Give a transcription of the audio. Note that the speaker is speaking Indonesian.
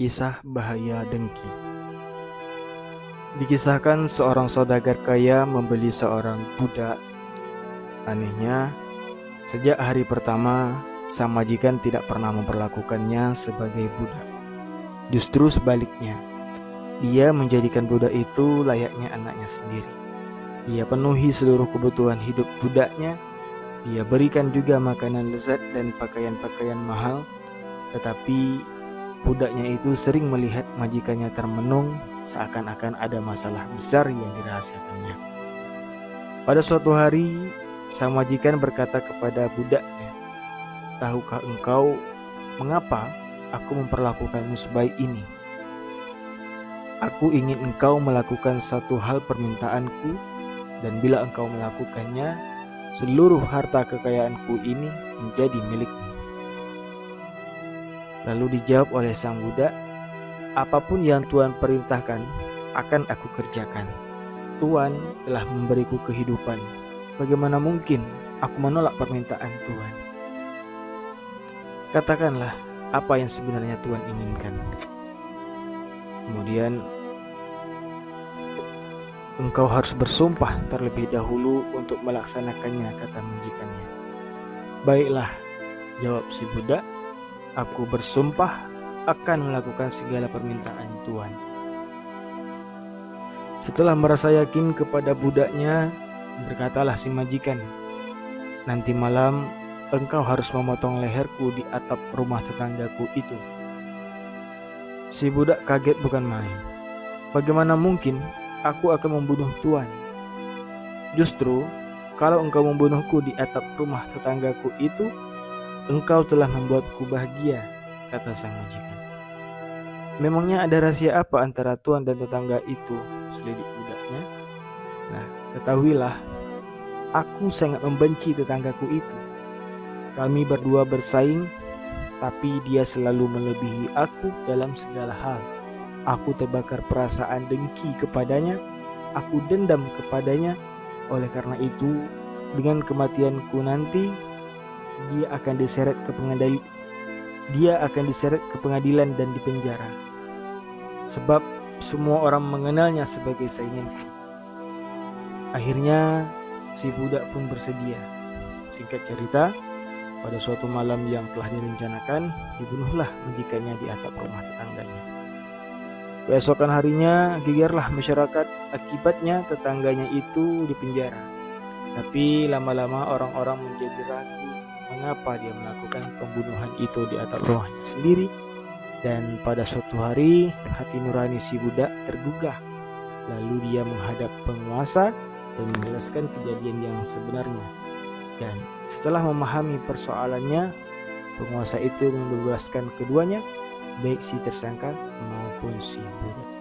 Kisah bahaya dengki. Dikisahkan seorang saudagar kaya membeli seorang budak. Anehnya, sejak hari pertama, sang majikan tidak pernah memperlakukannya sebagai budak. Justru sebaliknya, dia menjadikan budak itu layaknya anaknya sendiri. Dia penuhi seluruh kebutuhan hidup budaknya. Dia berikan juga makanan lezat dan pakaian-pakaian mahal. Tetapi budaknya itu sering melihat majikannya termenung, seakan-akan ada masalah besar yang dirahasiakannya. Pada suatu hari, sang majikan berkata kepada budaknya, "Tahukah engkau mengapa aku memperlakukanmu sebaik ini? Aku ingin engkau melakukan satu hal permintaanku, dan bila engkau melakukannya, seluruh harta kekayaanku ini menjadi milikmu." Lalu dijawab oleh sang budak, "Apapun yang Tuhan perintahkan akan aku kerjakan. Tuhan telah memberiku kehidupan. Bagaimana mungkin aku menolak permintaan Tuhan? Katakanlah apa yang sebenarnya Tuhan inginkan. Kemudian engkau harus bersumpah terlebih dahulu untuk melaksanakannya," kata majikannya. "Baiklah," jawab si budak, "aku bersumpah akan melakukan segala permintaan Tuhan." Setelah merasa yakin kepada budaknya, berkatalah si majikan, "Nanti malam engkau harus memotong leherku di atap rumah tetanggaku itu." Si budak kaget bukan main. "Bagaimana mungkin aku akan membunuh Tuhan? Justru kalau engkau membunuhku di atap rumah tetanggaku itu, engkau telah membuatku bahagia," kata sang majikan. "Memangnya ada rahasia apa antara Tuhan dan tetangga itu?" selidik budaknya. "Nah, ketahuilah, aku sangat membenci tetanggaku itu. Kami berdua bersaing, tapi dia selalu melebihi aku dalam segala hal. Aku terbakar perasaan dengki kepadanya, aku dendam kepadanya. Oleh karena itu, dengan kematianku nanti, dia akan diseret ke pengadilan dan dipenjara. Sebab semua orang mengenalnya sebagai sainganku." Akhirnya si budak pun bersedia. Singkat cerita, pada suatu malam yang telah direncanakan, dibunuhlah majikannya di atap rumah tetangganya. Keesokan harinya gegerlah masyarakat akibatnya tetangganya itu dipenjara. Tapi lama-lama orang-orang menjadi ragu mengapa dia melakukan pembunuhan itu di atap rumahnya sendiri. Dan pada suatu hari hati nurani si budak tergugah. Lalu dia menghadap penguasa dan menjelaskan kejadian yang sebenarnya. Dan setelah memahami persoalannya, penguasa itu membebaskan keduanya, baik si tersangka maupun si budak.